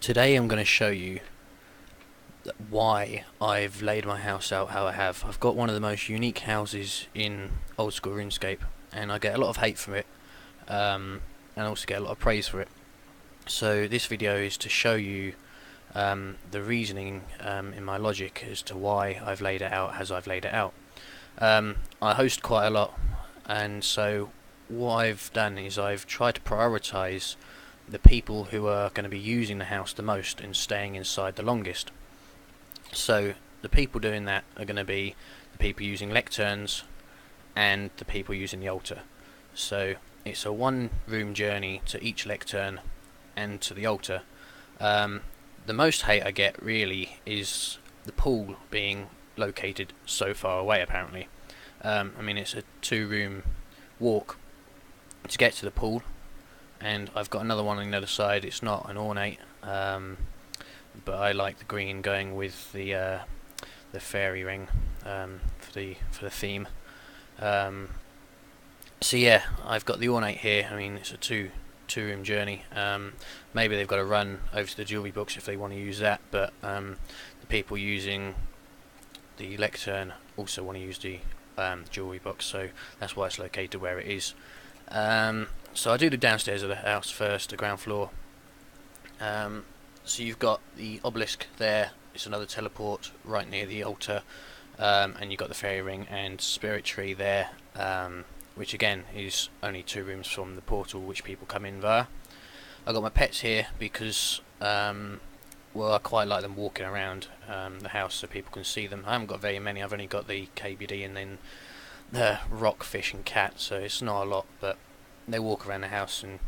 Today I'm going to show you why I've laid my house out how I have. I've got one of the most unique houses in old school RuneScape, and I get a lot of hate from it, and also get a lot of praise for it. So this video is to show you the reasoning in my logic as to why I've laid it out as I've laid it out. I host quite a lot, and so what I've done is I've tried to prioritize the people who are going to be using the house the most and staying inside the longest. So the people doing that are going to be the people using lecterns and the people using the altar. So it's a one room journey to each lectern and to the altar. The most hate I get really is the pool being located so far away apparently. I mean, it's a 2-room walk to get to the pool, and I've got another one on the other side. It's not an ornate, but I like the green going with the fairy ring for the theme. So yeah, I've got the ornate here. I mean, it's a two-room journey. Maybe they've got to run over to the jewellery box if they want to use that, but the people using the lectern also want to use the jewellery box, so that's why it's located where it is. So I do the downstairs of the house first, the ground floor. So you've got the obelisk there. It's another teleport right near the altar, and you've got the fairy ring and spirit tree there, which again is only 2 rooms from the portal which people come in via. I've got my pets here because well, I quite like them walking around the house so people can see them. I haven't got very many. I've only got the KBD and then the rockfish and cat, so it's not a lot, but they walk around the house and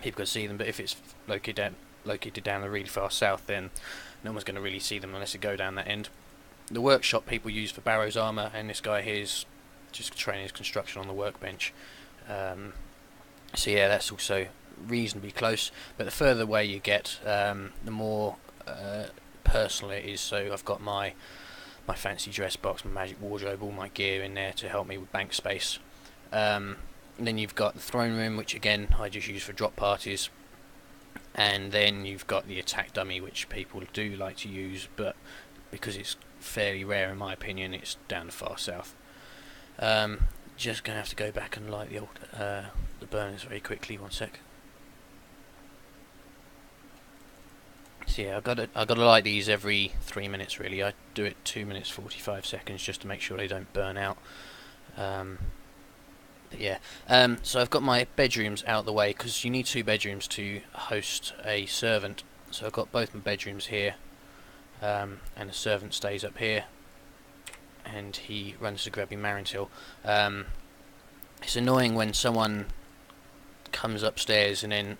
people can see them. But if it's located down the really far south, then no one's going to really see them unless they go down that end. The workshop people use for Barrow's armour, and this guy here is just training his construction on the workbench. So yeah, that's also reasonably close, but the further away you get, the more personal it is. So I've got my fancy dress box, my magic wardrobe, all my gear in there to help me with bank space. Then you've got the throne room, which again I just use for drop parties, and then you've got the attack dummy, which people do like to use, but because it's fairly rare in my opinion, it's down the far south. Just gonna have to go back and light the burners very quickly. One sec. So yeah, I've got to light these every 3 minutes really. I do it 2 minutes 45 seconds just to make sure they don't burn out. But yeah, so I've got my bedrooms out the way because you need 2 bedrooms to host a servant. So I've got both my bedrooms here, and the servant stays up here, and he runs to grab your Marintil. It's annoying when someone comes upstairs and then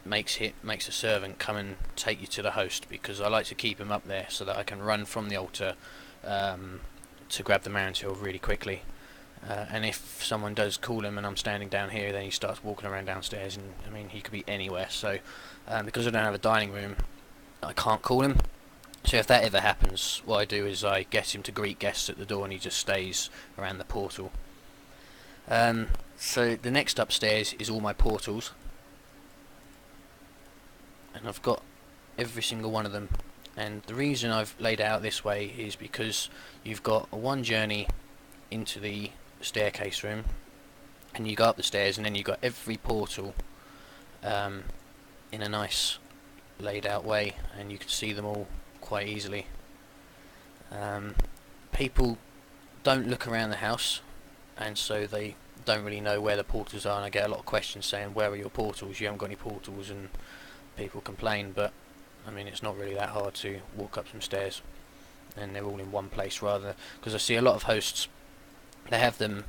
makes a servant come and take you to the host, because I like to keep him up there so that I can run from the altar to grab the Marintil really quickly. And if someone does call him and I'm standing down here, then he starts walking around downstairs, and I mean, he could be anywhere. So because I don't have a dining room, I can't call him. So if that ever happens, what I do is I get him to greet guests at the door, and he just stays around the portal. So the next upstairs is all my portals, and I've got every single one of them. And the reason I've laid it out this way is because you've got a one journey into the staircase room, and you go up the stairs, and then you've got every portal in a nice laid out way, and you can see them all quite easily. People don't look around the house, and so they don't really know where the portals are, and I get a lot of questions saying, where are your portals? You haven't got any portals, and people complain, but I mean, it's not really that hard to walk up some stairs and they're all in one place, rather, because I see a lot of hosts, they have them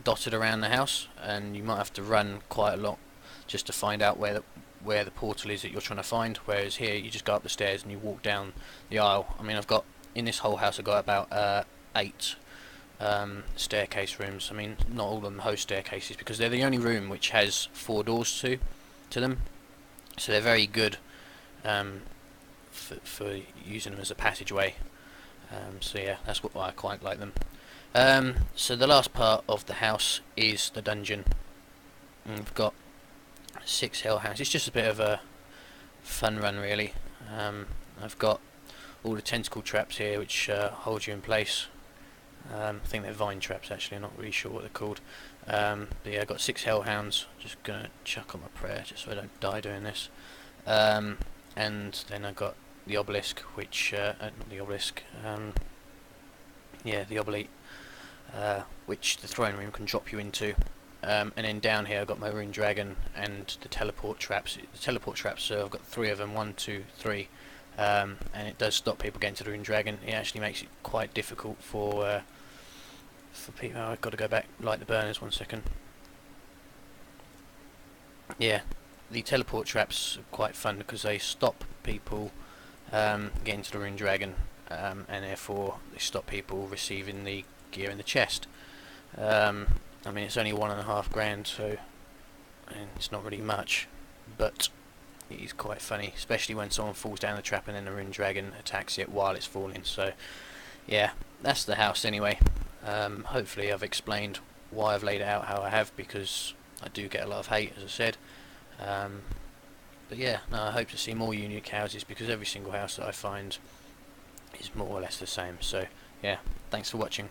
dotted around the house, and you might have to run quite a lot just to find out where the portal is that you're trying to find, whereas here you just go up the stairs and you walk down the aisle. I mean, I've got, in this whole house, I've got about 8 staircase rooms. I mean, not all of them host staircases because they're the only room which has 4 doors to them, so they're very good for using them as a passageway. So yeah, that's why I quite like them. So the last part of the house is the dungeon. And we've got 6 hellhounds. It's just a bit of a fun run really. I've got all the tentacle traps here which hold you in place. I think they're vine traps actually, I'm not really sure what they're called. But yeah, I've got 6 hellhounds. Just gonna chuck on my prayer just so I don't die doing this. And then I've got the obelisk, which not the obelisk, yeah, the obelete, which the throne room can drop you into. And then down here I've got my rune dragon and the teleport traps. The teleport traps, so I've got 3 of them, 1, 2, 3, and it does stop people getting to the rune dragon. It actually makes it quite difficult for people. Oh, I've got to go back, light the burners, 1 second. Yeah, the teleport traps are quite fun because they stop people getting to the rune dragon, and therefore they stop people receiving the gear in the chest. I mean, it's only 1.5 grand, so it's not really much, but it is quite funny, especially when someone falls down the trap and then the rune dragon attacks it while it's falling. So yeah, that's the house anyway. Hopefully I've explained why I've laid it out how I have, because I do get a lot of hate, as I said. But yeah, no, I hope to see more unique houses, because every single house that I find is more or less the same. So yeah, thanks for watching.